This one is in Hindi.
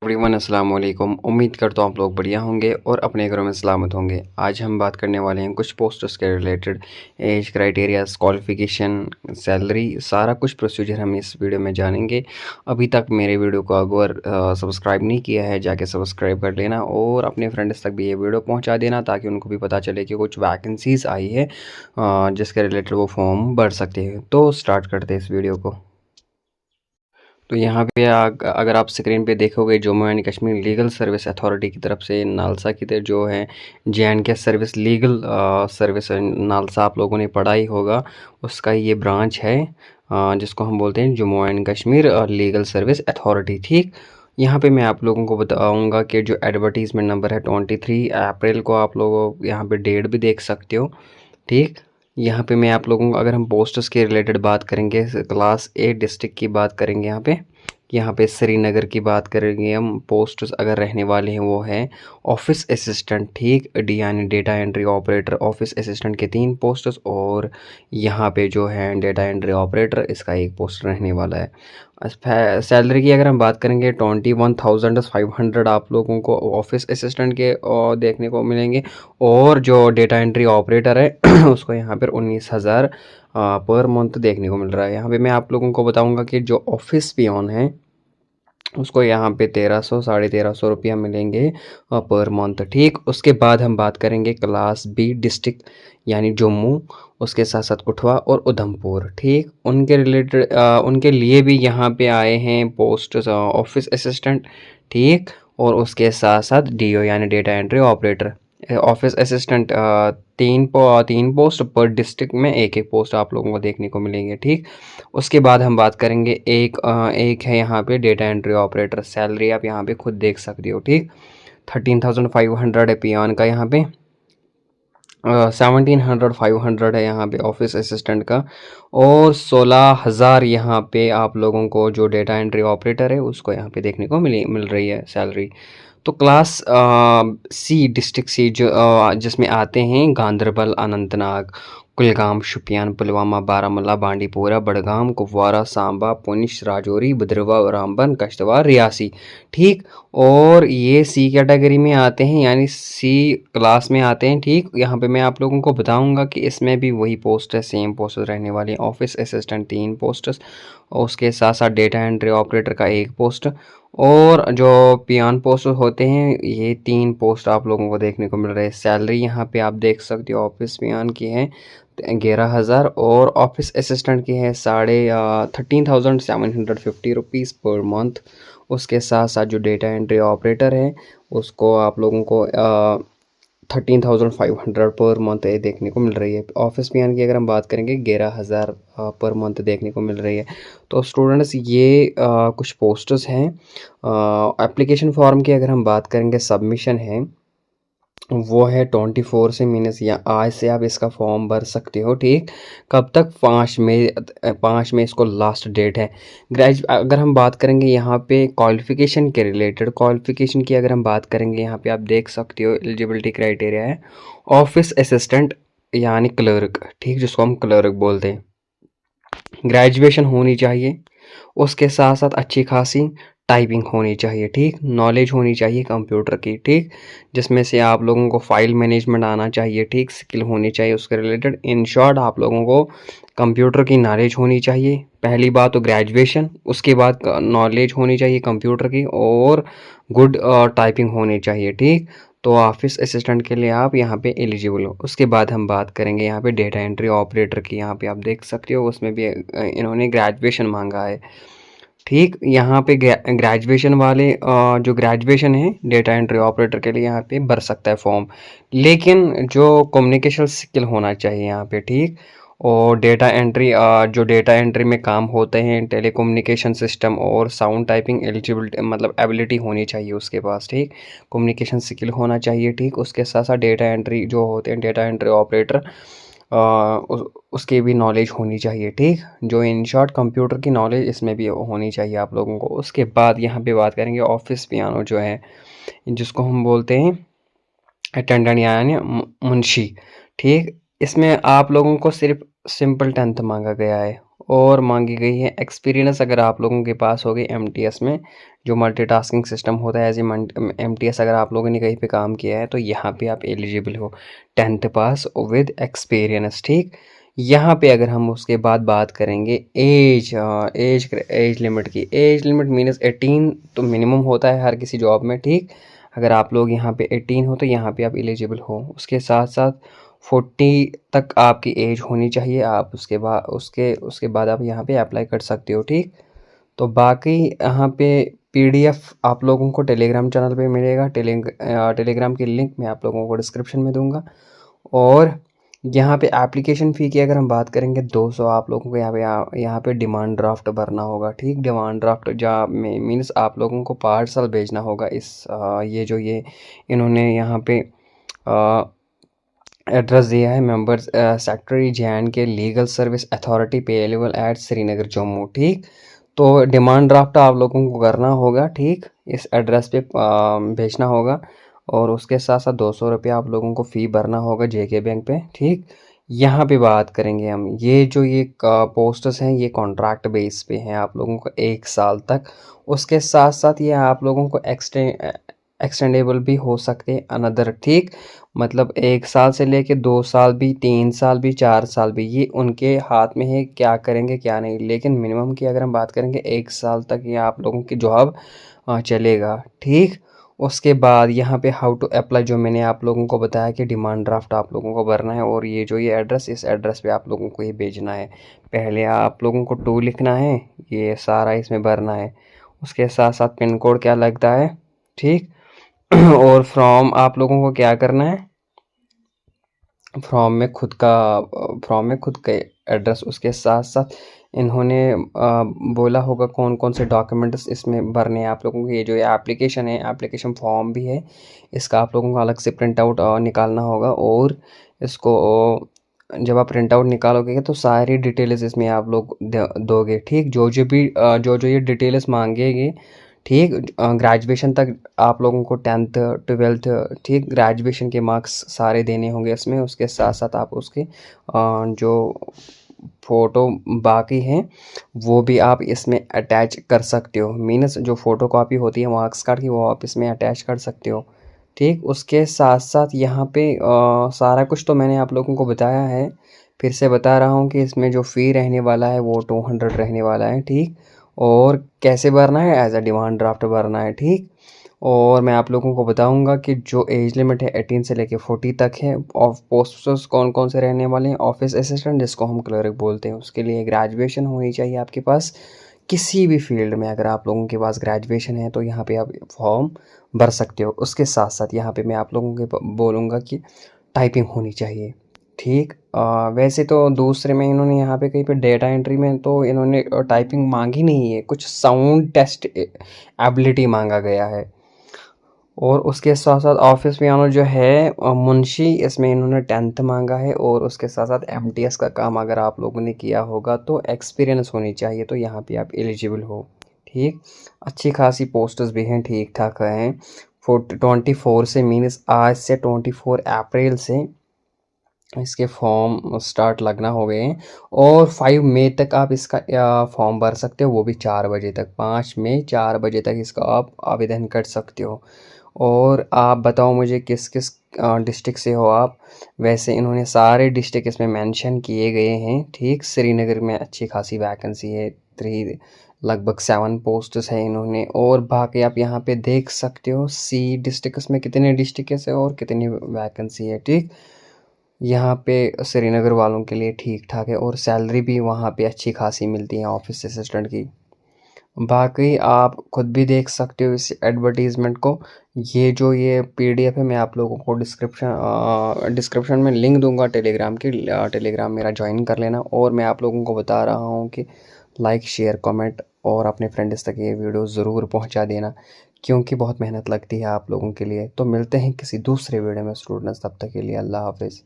एवरीवन अस्सलाम वालेकुम। उम्मीद करता हूँ आप लोग बढ़िया होंगे और अपने घरों में सलामत होंगे। आज हम बात करने वाले हैं कुछ पोस्ट्स के related. Age criterias, qualification, salary, सारा कुछ प्रोसीजर हम इस वीडियो में जानेंगे। अभी तक मेरे वीडियो को अगर सब्सक्राइब नहीं किया है जाके सब्सक्राइब कर लेना और अपने फ्रेंड्स तक भी ये वीडियो पहुँचा देना ताकि उनको भी पता चले कि कुछ वैकेंसीज़ आई है जिसके रिलेटेड वो फॉर्म भर सकते हैं। तो स्टार्ट करते हैं इस वीडियो को। तो यहाँ पे अगर आप स्क्रीन पे देखोगे Jammu and Kashmir legal service authority की तरफ से नालसा की तरफ जो है JNK service legal service NALSA आप लोगों ने पढ़ा ही होगा, उसका ये ब्रांच है जिसको हम बोलते हैं Jammu and Kashmir legal service authority. ठीक, यहाँ पे मैं आप लोगों को बताऊँगा कि जो एडवर्टीज़मेंट नंबर है 23 अप्रैल को, आप लोग यहाँ पे डेट भी देख सकते हो। ठीक, यहाँ पे मैं आप लोगों को अगर हम पोस्ट्स के रिलेटेड बात करेंगे, क्लास 8 डिस्ट्रिक्ट की बात करेंगे, यहाँ पे श्रीनगर की बात करेंगे हम। पोस्ट्स अगर रहने वाले हैं वो है ऑफिस असिस्टेंट, ठीक, डी यानी data entry operator, office assistant के 3 पोस्ट्स और यहाँ पे जो है डेटा एंट्री ऑपरेटर, इसका 1 पोस्ट रहने वाला है। सैलरी की अगर हम बात करेंगे 21,500 आप लोगों को ऑफिस असिस्टेंट के देखने को मिलेंगे और जो डेटा एंट्री ऑपरेटर है उसको यहाँ पर 19,000 पर मंथ देखने को मिल रहा है। यहाँ पे मैं आप लोगों को बताऊंगा कि जो ऑफिस पियोन है उसको यहाँ पे 1300 1350 रुपया मिलेंगे पर मंथ। ठीक, उसके बाद हम बात करेंगे क्लास B डिस्ट्रिक्ट यानी जम्मू, उसके साथ साथ कठुआ और उधमपुर। ठीक, उनके रिलेटेड उनके लिए भी यहाँ पे आए हैं पोस्ट ऑफिस असिस्टेंट। ठीक, और उसके साथ साथ DO यानी data entry operator. Office assistant तीन पोस्ट पर डिस्ट्रिक्ट में एक एक पोस्ट आप लोगों को देखने को मिलेंगे। ठीक, उसके बाद हम बात करेंगे एक है यहाँ पे डेटा एंट्री ऑपरेटर। सैलरी आप यहाँ पे खुद देख सकते हो। ठीक, 13,500 है पियान का, यहाँ पे 17,500 है यहाँ पे ऑफिस असिस्टेंट का और 16,000 यहाँ पे आप लोगों को जो डेटा एंट्री ऑपरेटर है उसको यहाँ पे देखने को मिल रही है सैलरी। तो क्लास C डिस्ट्रिक्ट C जो जिसमें आते हैं गांदरबल, अनंतनाग, कुलगाम, शुपियान, पुलवामा, बारामूला, बांडीपोरा, बड़गाम, कुपवारा, सांबा, पुंछ, राजौरी, भद्रवाह, रामबन, कश्तवाड़, रियासी। ठीक, और ये C कैटेगरी में आते हैं यानी C क्लास में आते हैं। ठीक, यहाँ पे मैं आप लोगों को बताऊंगा कि इसमें भी वही पोस्ट है, सेम पोस्ट रहने वाली है। ऑफिस असिस्टेंट 3 पोस्ट्स और उसके साथ साथ डेटा एंट्री ऑपरेटर का 1 पोस्ट और जो पियान पोस्ट होते हैं ये 3 पोस्ट आप लोगों को देखने को मिल रहे हैं। सैलरी यहाँ पे आप देख सकते हो ऑफिस पियान की है 11,000 और ऑफिस असिस्टेंट की है 13,750 रुपीज़ पर मंथ। उसके साथ साथ जो डेटा एंट्री ऑपरेटर है उसको आप लोगों को 13,500 पर मंथ देखने को मिल रही है। ऑफिस पियान की अगर हम बात करेंगे 11,000 पर मंथ देखने को मिल रही है। तो स्टूडेंट्स ये कुछ पोस्टर्स हैं। एप्लीकेशन फॉर्म की अगर हम बात करेंगे, सबमिशन है वो है 24 से मीनस या आज से आप इसका फॉर्म भर सकते हो। ठीक, कब तक? 5 मई इसको लास्ट डेट है। अगर हम बात करेंगे यहाँ पे क्वालिफ़िकेशन के रिलेटेड, क्वालिफ़िकेशन की अगर हम बात करेंगे यहाँ पे आप देख सकते हो एलिजिबिलिटी क्राइटेरिया है ऑफिस असिस्टेंट यानी क्लर्क। ठीक, जिसको हम क्लर्क बोलते हैं, ग्रेजुएशन होनी चाहिए, उसके साथ साथ अच्छी खासी टाइपिंग होनी चाहिए। ठीक, नॉलेज होनी चाहिए कंप्यूटर की। ठीक, जिसमें से आप लोगों को फाइल मैनेजमेंट आना चाहिए। ठीक, स्किल होनी चाहिए उसके रिलेटेड। इन शॉर्ट आप लोगों को कंप्यूटर की नॉलेज होनी चाहिए। पहली बात तो ग्रेजुएशन, उसके बाद नॉलेज होनी चाहिए कंप्यूटर की और गुड टाइपिंग होनी चाहिए। ठीक, तो ऑफिस असिस्टेंट के लिए आप यहाँ पे एलिजिबल हो। उसके बाद हम बात करेंगे यहाँ पे डेटा एंट्री ऑपरेटर की। यहाँ पे आप देख सकते हो उसमें भी इन्होंने ग्रेजुएशन मांगा है। ठीक, यहाँ पे ग्रेजुएशन वाले जो ग्रेजुएशन है डेटा एंट्री ऑपरेटर के लिए यहाँ पे भर सकता है फॉर्म, लेकिन जो कम्युनिकेशन स्किल होना चाहिए यहाँ पे। ठीक, और डेटा एंट्री जो डेटा एंट्री में काम होते हैं टेलीकम्युनिकेशन सिस्टम और साउंड टाइपिंग एलिजिबिलिटी मतलब एबिलिटी होनी चाहिए उसके पास। ठीक, कम्युनिकेशन स्किल होना चाहिए। ठीक, उसके साथ साथ डेटा एंट्री जो होते हैं डेटा एंट्री ऑपरेटर उसकी भी नॉलेज होनी चाहिए। ठीक, जो इन शॉर्ट कंप्यूटर की नॉलेज इसमें भी होनी चाहिए आप लोगों को। उसके बाद यहाँ पे बात करेंगे ऑफिस पियानो जो है जिसको हम बोलते हैं अटेंडेंट यानी मुंशी। ठीक, इसमें आप लोगों को सिर्फ सिंपल 10th मांगा गया है और मांगी गई है एक्सपीरियंस अगर आप लोगों के पास होगी एमटीएस में, जो मल्टीटास्किंग सिस्टम होता है एज ए एमटीएस, अगर आप लोगों ने कहीं पे काम किया है तो यहाँ पे आप एलिजिबल हो 10th पास विद एक्सपीरियंस। ठीक, यहाँ पे अगर हम उसके बाद बात करेंगे एज लिमिट की। एज लिमिट मीन्स 18 तो मिनिमम होता है हर किसी जॉब में। ठीक, अगर आप लोग यहाँ पे 18 हो तो यहाँ पे आप एलिजिबल हो। उसके साथ साथ 40 तक आपकी एज होनी चाहिए। आप उसके बाद आप यहाँ पे अप्लाई कर सकते हो। ठीक, तो बाकी यहाँ पे पीडीएफ आप लोगों को टेलीग्राम चैनल पे मिलेगा। टेलीग्राम की लिंक मैं आप लोगों को डिस्क्रिप्शन में दूंगा। और यहाँ पे एप्लीकेशन फ़ी की अगर हम बात करेंगे 200 आप लोगों को यहाँ पे डिमांड ड्राफ्ट भरना होगा। ठीक, डिमांड ड्राफ्ट जहाँ में मीन्स आप लोगों को पार्सल भेजना होगा। ये इन्होंने यहाँ पे एड्रेस दिया है, मेंबर्स सेक्रेटरी JNK के legal service authority payable at Srinagar Jammu. ठीक, तो डिमांड ड्राफ्ट आप लोगों को करना होगा। ठीक, इस एड्रेस पे भेजना होगा और उसके साथ साथ 200 रुपये आप लोगों को फ़ी भरना होगा JK बैंक पे। ठीक, यहाँ पे बात करेंगे हम ये पोस्टर्स हैं, ये कॉन्ट्रैक्ट बेस पे हैं आप लोगों को 1 साल तक। उसके साथ साथ ये आप लोगों को एक्सटेंडेबल भी हो सकते हैं अनदर। ठीक, मतलब 1 साल से लेके 2 साल भी, 3 साल भी, 4 साल भी, ये उनके हाथ में है क्या करेंगे क्या नहीं। लेकिन मिनिमम की अगर हम बात करेंगे 1 साल तक ये आप लोगों की जॉब चलेगा। ठीक, उसके बाद यहाँ पे हाउ टू अप्लाई, जो मैंने आप लोगों को बताया कि डिमांड ड्राफ्ट आप लोगों को भरना है और ये एड्रेस, इस एड्रेस पे आप लोगों को ये भेजना है। पहले आप लोगों को 2 लिखना है, ये सारा इसमें भरना है। उसके साथ साथ पिन कोड क्या लगता है। ठीक, और फॉर्म आप लोगों को क्या करना है, फॉर्म में खुद का एड्रेस। उसके साथ साथ इन्होंने बोला होगा कौन कौन से डॉक्यूमेंट्स इसमें भरने हैं आप लोगों को। ये जो एप्लीकेशन है, एप्लीकेशन फॉर्म भी है, इसका आप लोगों को अलग से प्रिंट आउट निकालना होगा। और इसको जब आप प्रिंट आउट निकालोगे तो सारी डिटेल्स इसमें आप लोग दोगे। ठीक, जो ये डिटेल्स मांगेगी। ठीक, ग्रेजुएशन तक आप लोगों को 10th 12th, ठीक, ग्रेजुएशन के मार्क्स सारे देने होंगे इसमें। उसके साथ साथ आप उसके जो फ़ोटो बाकी हैं वो भी आप इसमें अटैच कर सकते हो। मीन्स जो फ़ोटो कॉपी होती है मार्क्स कार्ड की, वो आप इसमें अटैच कर सकते हो। ठीक, उसके साथ साथ यहाँ पे सारा कुछ तो मैंने आप लोगों को बताया है। फिर से बता रहा हूँ कि इसमें जो फ़ी रहने वाला है वो 200 रहने वाला है। ठीक, और कैसे भरना है, एज अ डिमांड ड्राफ्ट भरना है। ठीक, और मैं आप लोगों को बताऊंगा कि जो एज लिमिट है 18 से लेके 40 तक है। और पोस्टर्स कौन कौन से रहने वाले हैं, ऑफिस असिस्टेंट जिसको हम क्लर्क बोलते हैं, उसके लिए ग्रेजुएशन होनी चाहिए आपके पास किसी भी फील्ड में। अगर आप लोगों के पास ग्रेजुएशन है तो यहाँ पे आप फॉर्म भर सकते हो। उसके साथ साथ यहाँ पे मैं आप लोगों के बोलूँगा कि टाइपिंग होनी चाहिए। ठीक, वैसे तो दूसरे में इन्होंने यहाँ पे कहीं पे डेटा एंट्री में तो इन्होंने टाइपिंग मांगी नहीं है, कुछ साउंड टेस्ट एबिलिटी मांगा गया है। और उसके साथ साथ ऑफिस पियानो जो है मुंशी, इसमें इन्होंने 10th मांगा है। और उसके साथ साथ एमटीएस का काम अगर आप लोगों ने किया होगा तो एक्सपीरियंस होनी चाहिए, तो यहाँ पे आप एलिजिबल हो। ठीक, अच्छी खासी पोस्टर्स भी हैं, ठीक ठाक हैं। 24 से मीन्स आज से 24 अप्रैल से इसके फॉर्म स्टार्ट लगना हो गए हैं। और 5 मई तक आप इसका फॉर्म भर सकते हो, वो भी 4 बजे तक। 5 मई 4 बजे तक इसका आप आवेदन कर सकते हो। और आप बताओ मुझे किस किस डिस्ट्रिक्ट से हो आप। वैसे इन्होंने सारे डिस्ट्रिक्ट इसमें मेंशन किए गए हैं। ठीक, श्रीनगर में अच्छी खासी वैकेंसी है, 3 लगभग 7 पोस्ट्स हैं इन्होंने। और बाकी आप यहाँ पे देख सकते हो सी डिस्ट्रिक्ट में कितने डिस्ट्रिक्ट है और कितनी वैकेंसी है। ठीक, यहाँ पे श्रीनगर वालों के लिए ठीक ठाक है और सैलरी भी वहाँ पे अच्छी खासी मिलती है ऑफिस असिस्टेंट की। बाकी आप खुद भी देख सकते हो इस एडवर्टीज़मेंट को। ये पीडीएफ है, मैं आप लोगों को डिस्क्रिप्शन में लिंक दूंगा टेलीग्राम की। टेलीग्राम मेरा ज्वाइन कर लेना। और मैं आप लोगों को बता रहा हूँ कि लाइक शेयर कमेंट और अपने फ्रेंड्स तक ये वीडियो ज़रूर पहुँचा देना, क्योंकि बहुत मेहनत लगती है आप लोगों के लिए। तो मिलते हैं किसी दूसरे वीडियो में स्टूडेंट्स, तब तक के लिए अल्लाह हाफिज़।